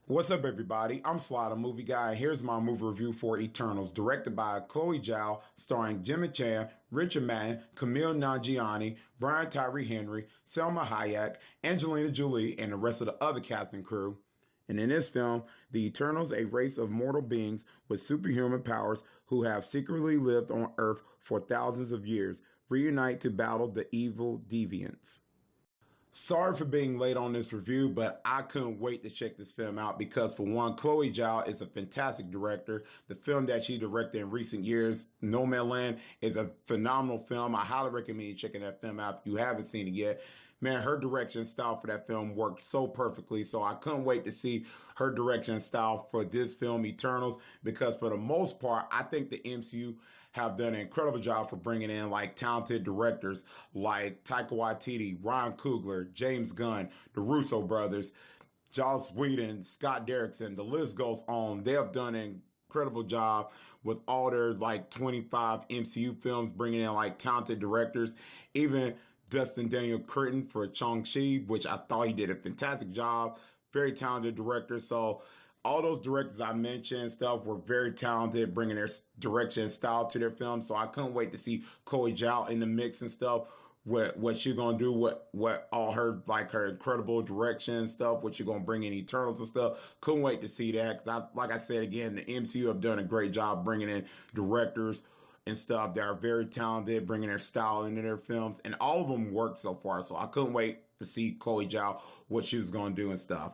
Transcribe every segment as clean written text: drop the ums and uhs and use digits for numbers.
What's up, everybody? I'm Sly The Movie Guy, and here's my movie review for Eternals, directed by Chloé Zhao, starring Gemma, Richard Madden, Kumail Nanjiani, Brian Tyree Henry, Salma Hayek, Angelina Jolie, and the rest of the other cast and crew. And in this film, the Eternals, a race of mortal beings with superhuman powers who have secretly lived on Earth for thousands of years, reunite to battle the evil deviants. Sorry for being late on this review, but I couldn't wait to check this film out because, for one, Chloé Zhao is a fantastic director. The film that she directed in recent years, Nomadland, is a phenomenal film. I highly recommend you checking that film out if you haven't seen it yet. Man, her direction style for that film worked so perfectly, so I couldn't wait to see her direction style for this film, Eternals, because for the most part, I think the MCU have done an incredible job for bringing in like talented directors like Taika Waititi, Ryan Coogler, James Gunn, the Russo brothers, Joss Whedon, Scott Derrickson. The list goes on. They have done an incredible job with all their like 25 MCU films, bringing in like talented directors. Even Dustin Daniel Cretton for Shang-Chi, which I thought he did a fantastic job. Very talented director. So all those directors I mentioned and stuff were very talented, bringing their direction and style to their films. So I couldn't wait to see Chloé Zhao in the mix and stuff. What she's gonna do, what all her like her incredible direction and stuff, what you're gonna bring in Eternals and stuff. Couldn't wait to see that. Like I said again, the MCU have done a great job bringing in directors and stuff that are very talented, bringing their style into their films, and all of them worked so far. So I couldn't wait to see Chloé Zhao what she was gonna do and stuff.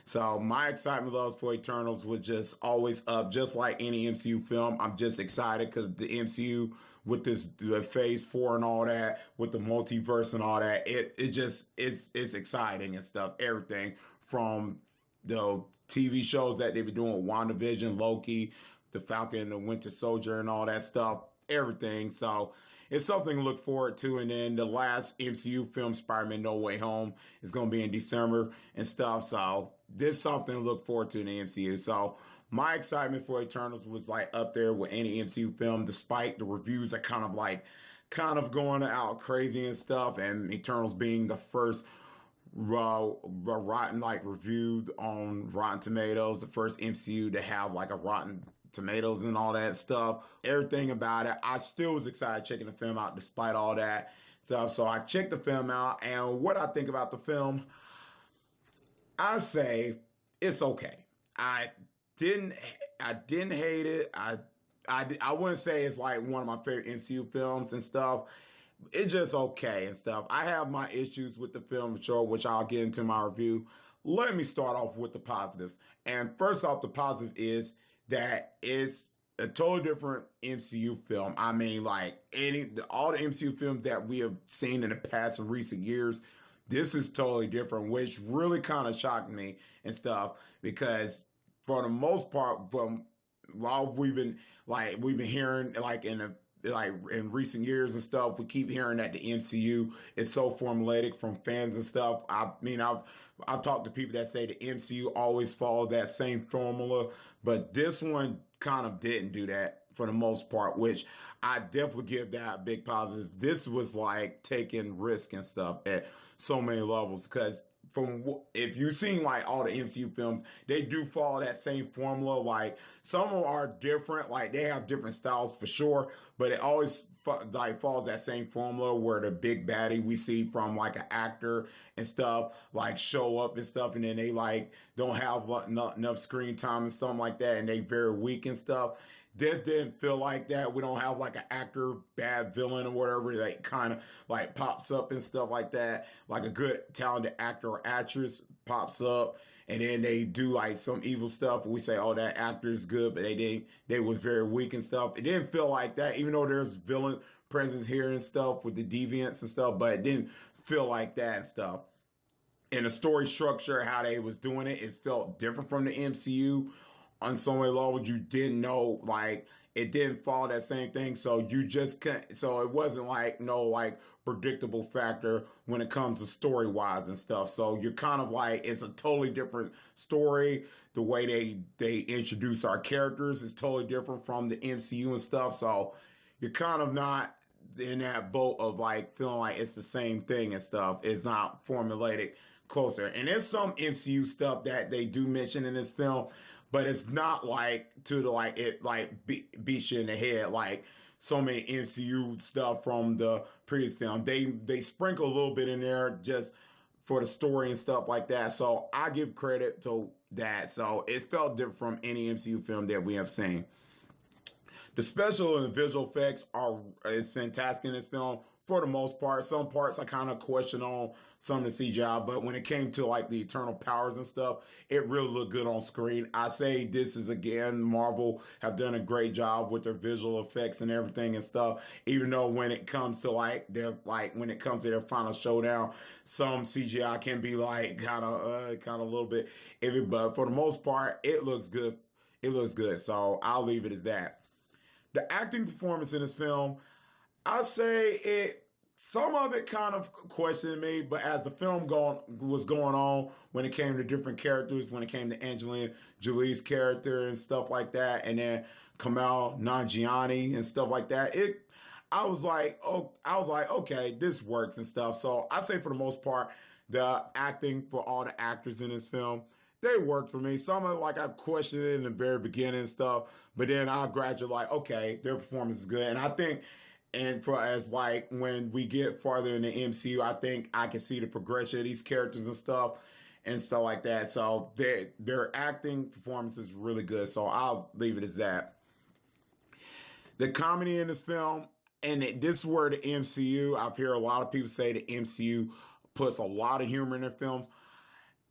So my excitement levels for Eternals was just always up, just like any MCU film. I'm just excited because the MCU with this Phase 4 and all that, with the multiverse and all that, it just it's exciting and stuff. Everything from the TV shows that they've been doing, WandaVision, Loki, the Falcon and the Winter Soldier and all that stuff, everything. So it's something to look forward to. And then the last MCU film, Spider-Man No Way Home, is going to be in December and stuff. So this is something to look forward to in the MCU. So my excitement for Eternals was like up there with any MCU film, despite the reviews are kind of going out crazy and stuff. And Eternals being the first rotten like reviewed on Rotten Tomatoes, the first MCU to have like a Rotten Tomatoes and all that stuff, everything about it. I still was excited checking the film out despite all that stuff. So I checked the film out, and what I think about the film, I say it's okay. I didn't hate it. I wouldn't say it's like one of my favorite MCU films and stuff. It's just okay and stuff. I have my issues with the film for sure, which I'll get into my review. Let me start off with the positives. And first off, the positive is that it's a totally different MCU film. I mean, like all the MCU films that we have seen in the past in recent years, this is totally different, which really kind of shocked me and stuff because for the most part, from while we've been hearing like in recent years and stuff, we keep hearing that the MCU is so formulaic from fans and stuff. I mean, I've talked to people that say the MCU always followed that same formula, but this one kind of didn't do that for the most part, which I definitely give that a big positive. This was like taking risk and stuff at so many levels because if you've seen like all the MCU films, they do follow that same formula. Like some of them are different, like they have different styles for sure, but it always like follows that same formula where the big baddie we see from like an actor and stuff like show up and stuff, and then they like don't have enough screen time and stuff like that, and they very weak and stuff. This didn't feel like that. We don't have like an actor, bad villain or whatever that kind of like pops up and stuff like that. Like a good talented actor or actress pops up and then they do like some evil stuff. And we say, oh, that actor is good, but they was very weak and stuff. It didn't feel like that, even though there's villain presence here and stuff with the deviants and stuff, but it didn't feel like that and stuff. And the story structure, how they was doing it, it felt different from the MCU. On so many levels, you didn't know, like, it didn't follow that same thing. So you just can't, so it wasn't like no like predictable factor when it comes to story wise and stuff. So you're kind of like, it's a totally different story. The way they introduce our characters is totally different from the MCU and stuff. So you're kind of not in that boat of like feeling like it's the same thing and stuff. It's not formulaic closer. And there's some MCU stuff that they do mention in this film, but it's not like to the like it like beats you in the head like so many MCU stuff from the previous film. They sprinkle a little bit in there just for the story and stuff like that. So I give credit to that. So it felt different from any MCU film that we have seen. The special and visual effects is fantastic in this film for the most part. Some parts I kind of question on some of the CGI, but when it came to like the eternal powers and stuff, it really looked good on screen. I say this is again, Marvel have done a great job with their visual effects and everything and stuff. Even though when it comes to when it comes to their final showdown, some CGI can be like kind of a little bit iffy, but for the most part, it looks good. It looks good, so I'll leave it as that. The acting performance in this film, I say some of it kind of questioned me, but as the film was going on, when it came to different characters, when it came to Angelina Jolie's character and stuff like that, and then Kumail Nanjiani and stuff like that, I was like, okay, this works and stuff. So I say for the most part, the acting for all the actors in this film, they worked for me. Some of it, like I questioned it in the very beginning and stuff, but then I gradually like, okay, their performance is good. And I think, and for as like when we get farther in the MCU, I think I can see the progression of these characters and stuff like that. So their acting performance is really good. So I'll leave it as that. The comedy in this film, and this is where the MCU, I've heard a lot of people say the MCU puts a lot of humor in their films.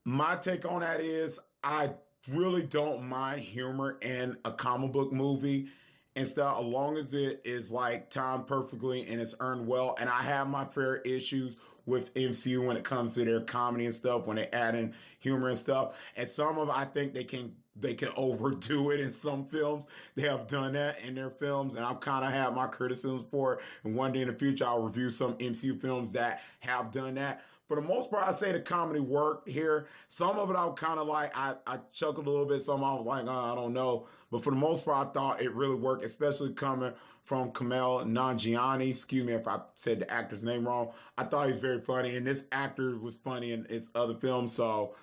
My take on that is I really don't mind humor in a comic book movie and stuff, as long as it is like timed perfectly and it's earned well. And I have my fair issues with MCU when it comes to their comedy and stuff, when they add in humor and stuff. And some of it, I think they can overdo it in some films. They have done that in their films, and I've kind of had my criticisms for it. And one day in the future, I'll review some MCU films that have done that. For the most part, I say the comedy worked here. Some of it I kind of like, I chuckled a little bit. Some I was like, I don't know. But for the most part, I thought it really worked, especially coming from Kumail Nanjiani. Excuse me if I said the actor's name wrong. I thought he was very funny, and this actor was funny in his other films. So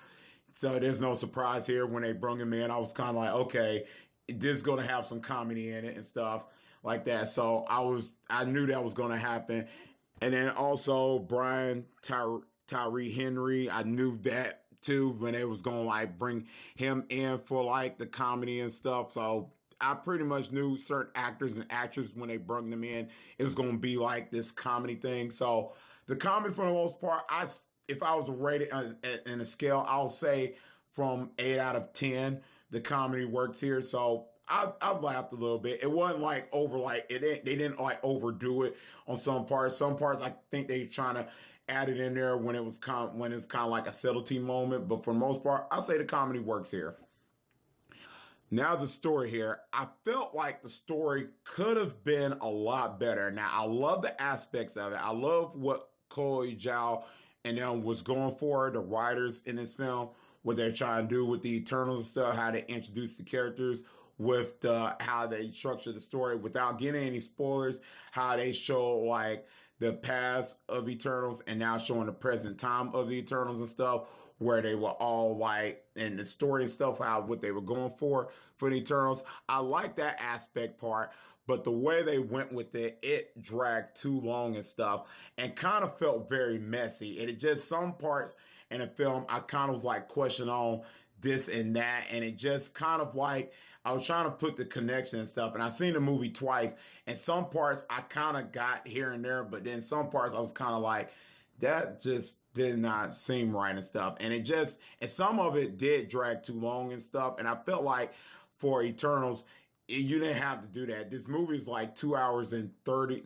there's no surprise here when they brought him in. I was kind of like, okay, this is going to have some comedy in it and stuff like that. So I knew that was going to happen. And then also Brian Tyree Henry, I knew that too when they was going to like bring him in for like the comedy and stuff. So I pretty much knew certain actors and actresses when they brought them in, it was going to be like this comedy thing. So the comedy for the most part, if I was to rate it in a scale, I'll say from 8 out of 10, the comedy works here. So I laughed a little bit. It wasn't like they didn't like overdo it on some parts. Some parts I think they trying to add it in there when it's kind of like a subtlety moment. But for the most part, I'll say the comedy works here. Now the story here, I felt like the story could have been a lot better. Now I love the aspects of it. I love what Chloé, Zhao, and them was going for, the writers in this film, what they're trying to do with the Eternals and stuff, how they introduce the characters, with how they structure the story without getting any spoilers, how they show like the past of Eternals and now showing the present time of the Eternals and stuff, where they were all like in the story and stuff, what they were going for the Eternals. I like that aspect part, but the way they went with it dragged too long and stuff and kind of felt very messy. And it just, some parts in the film, I kind of was like question on this and that, and it just kind of like, I was trying to put the connection and stuff, and I've seen the movie twice, and some parts I kind of got here and there, but then some parts I was kind of like, that just did not seem right and stuff. And some of it did drag too long and stuff, and I felt like for Eternals, you didn't have to do that. This movie is like 2 hours and 30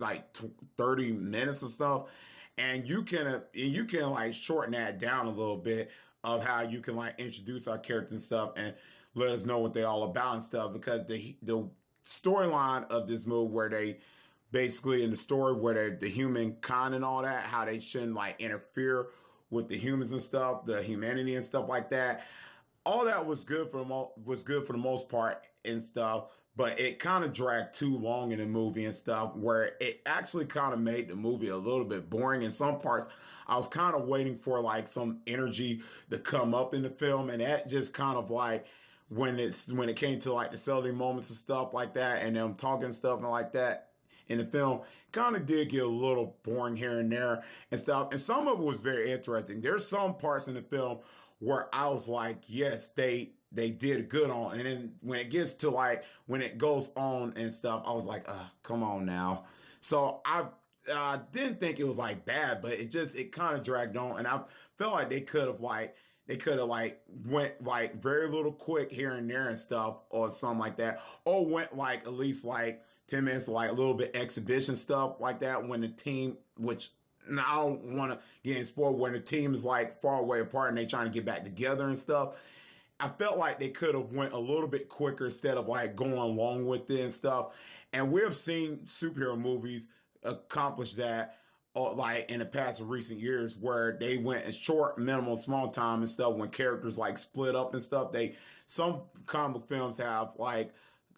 minutes and stuff, and you can like shorten that down a little bit of how you can like introduce our characters and stuff and let us know what they're all about and stuff, because the storyline of this movie, where they basically in the story where the humankind and all that, how they shouldn't like interfere with the humans and stuff, the humanity and stuff like that, all that was good for the most part and stuff. but it kind of dragged too long in the movie and stuff, where it actually kind of made the movie a little bit boring in some parts. I was kind of waiting for like some energy to come up in the film, and that just kind of like when it came to like the celery moments and stuff like that, and them talking stuff and like that in the film, kind of did get a little boring here and there and stuff. And some of it was very interesting. There's some parts in the film where I was like, yes, they did good on. And then when it gets to like when it goes on and stuff, I was like, come on now. So I didn't think it was like bad, but it kind of dragged on, and I felt like they could have like went like very little quick here and there and stuff or something like that, or went like at least like 10 minutes of like a little bit exhibition stuff like that when the team, which now I don't want to get in sport, when the team is like far away apart and they trying to get back together and stuff. I felt like they could have went a little bit quicker instead of like going along with it and stuff. And we've seen superhero movies accomplish that like in the past recent years, where they went a short, minimal, small time and stuff when characters like split up and stuff. Some comic films have like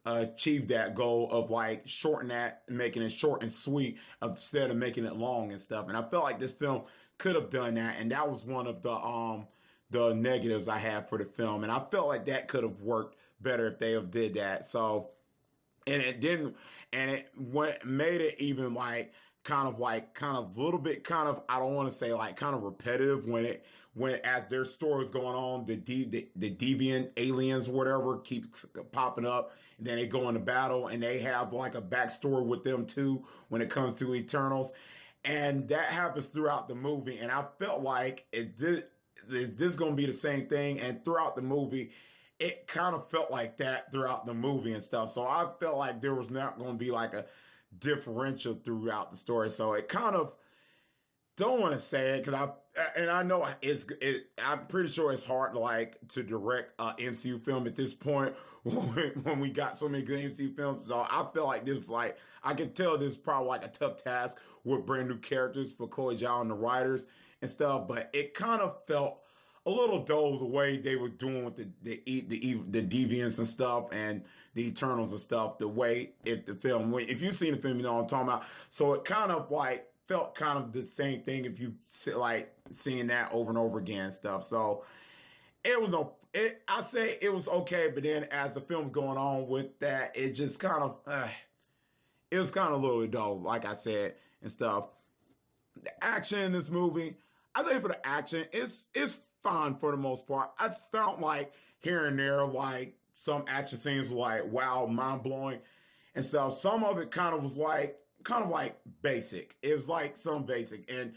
achieved that goal of like shorten that, making it short and sweet instead of making it long and stuff. And I felt like this film could have done that, and that was one of the negatives I had for the film. And I felt like that could have worked better if they have did that. So, and it didn't, and it made it even like kind of a little bit kind of, I don't want to say like kind of repetitive when as their story is going on, the deviant aliens, whatever, keep popping up, and then they go into battle, and they have like a backstory with them too when it comes to Eternals, and that happens throughout the movie. And I felt like this is going to be the same thing, and throughout the movie, it kind of felt like that throughout the movie and stuff. So I felt like there was not going to be like a differential throughout the story. So it kind of, don't want to say it because I know I'm pretty sure it's hard to direct a MCU film at this point when we got so many good MCU films. So I feel like this, like, I can tell this is probably like a tough task with brand new characters for Chloé, Zhao and the writers and stuff. But it kind of felt a little dull the way they were doing with the deviants and stuff and the Eternals and stuff. The way if you've seen the film, you know what I'm talking about. So it kind of like felt kind of the same thing if you like seeing that over and over again and stuff. So it was I say it was okay, but then as the film's going on with that, it just kind of it was kind of a little dull, like I said and stuff. The action in this movie, I say for the action, it's fine for the most part. I felt like here and there, like some action scenes were like, wow, mind blowing and stuff. Some of it kind of like basic. It was like some basic, and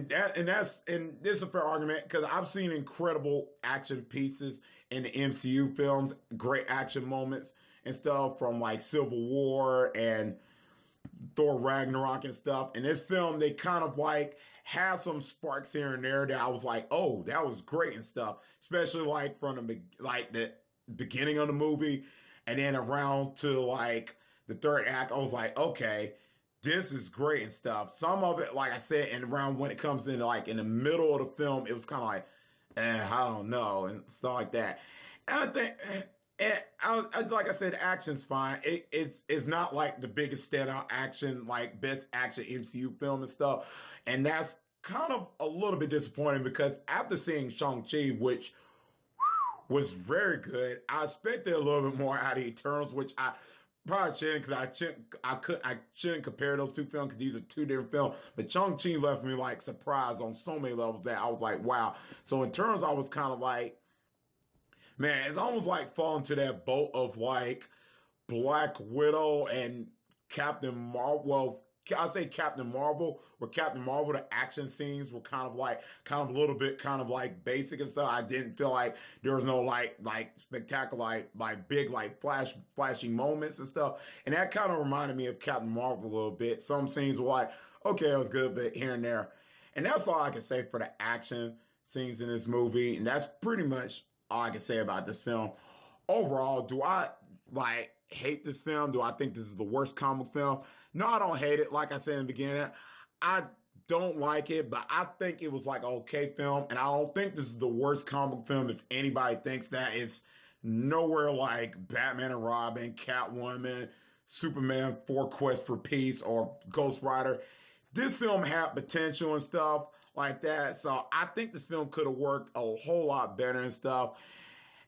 this is a fair argument because I've seen incredible action pieces in the MCU films, great action moments and stuff from like Civil War and Thor Ragnarok and stuff. In this film, they kind of like had some sparks here and there that I was like, oh, that was great and stuff. Especially like from the beginning of the movie, and then around to like the third act, I was like, okay, this is great and stuff. Some of it, like I said, and around when it comes in like in the middle of the film, it was kind of like, I don't know, and stuff like that. And I think, like I said, the action's fine. It's not like the biggest standout action, like best action MCU film and stuff. And that's kind of a little bit disappointing because after seeing Shang-Chi, which was very good, I expected a little bit more out of Eternals, which I probably shouldn't, because I shouldn't compare those two films because these are two different films. But Shang-Chi left me like surprised on so many levels that I was like, wow. So in terms, I was kind of like, man, it's almost like falling to that boat of like Black Widow and Captain Marvel. Well, I say Captain Marvel, where Captain Marvel, the action scenes were kind of a little bit kind of like basic and stuff. I didn't feel like there was no like spectacular, like big, like flashing moments and stuff. And that kind of reminded me of Captain Marvel a little bit. Some scenes were like, okay, it was good, but here and there. And that's all I can say for the action scenes in this movie. And that's pretty much all I can say about this film. Overall, do I like hate this film? Do I think this is the worst comic film? No, I don't hate it. Like I said in the beginning, I don't like it, but I think it was like an okay film, and I don't think this is the worst comic film. If anybody thinks that, it's nowhere like Batman and Robin, Catwoman, Superman 4 Quest for Peace, or Ghost Rider. This film had potential and stuff like that. So I think this film could have worked a whole lot better and stuff.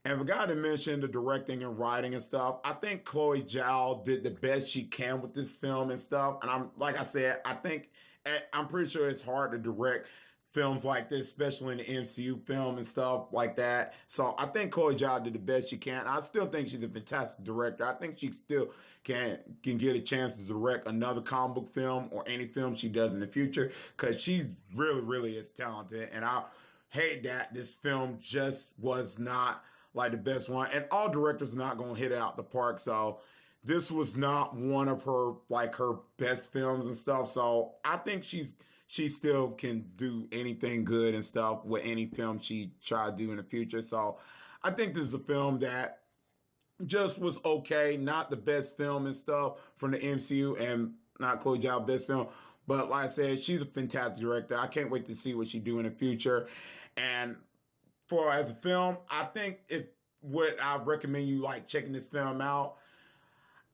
And I forgot to mention the directing and writing and stuff. I think Chloé Zhao did the best she can with this film and stuff. And like I said, I'm pretty sure it's hard to direct films like this, especially in the MCU film and stuff like that. So I think Chloé Zhao did the best she can. I still think she's a fantastic director. I think she still can get a chance to direct another comic book film or any film she does in the future, because she really, really is talented. And I hate that this film just was not like the best one. And all directors are not going to hit it out the park. So this was not one of her best films and stuff. So I think she still can do anything good and stuff with any film she try to do in the future. So I think this is a film that just was okay, not the best film and stuff from the MCU, and not Chloé Zhao's best film. But like I said, she's a fantastic director. I can't wait to see what she do in the future. And as a film, I think I recommend you checking this film out.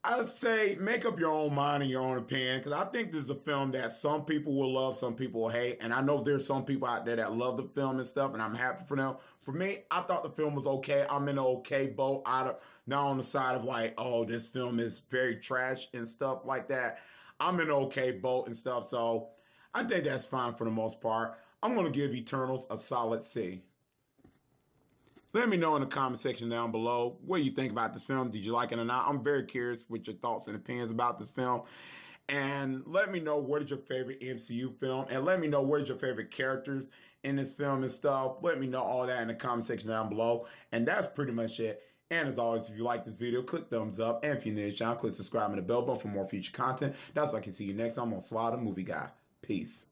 I'd say make up your own mind and your own opinion, because I think this is a film that some people will love, some people will hate. And I know there's some people out there that love the film and stuff, and I'm happy for them. For me, I thought the film was okay. I'm in an okay boat, not on the side of oh, this film is very trash and stuff like that. I'm in an okay boat and stuff, so I think that's fine for the most part. I'm going to give Eternals a solid C. Let me know in the comment section down below what you think about this film. Did you like it or not? I'm very curious with your thoughts and opinions about this film. And let me know what is your favorite MCU film. And let me know what is your favorite characters in this film and stuff. Let me know all that in the comment section down below. And that's pretty much it. And as always, if you like this video, click thumbs up. And if you're new to the channel, click subscribe and the bell button for more future content. That's why I can see you next time on Sly The Movie Guy. Peace.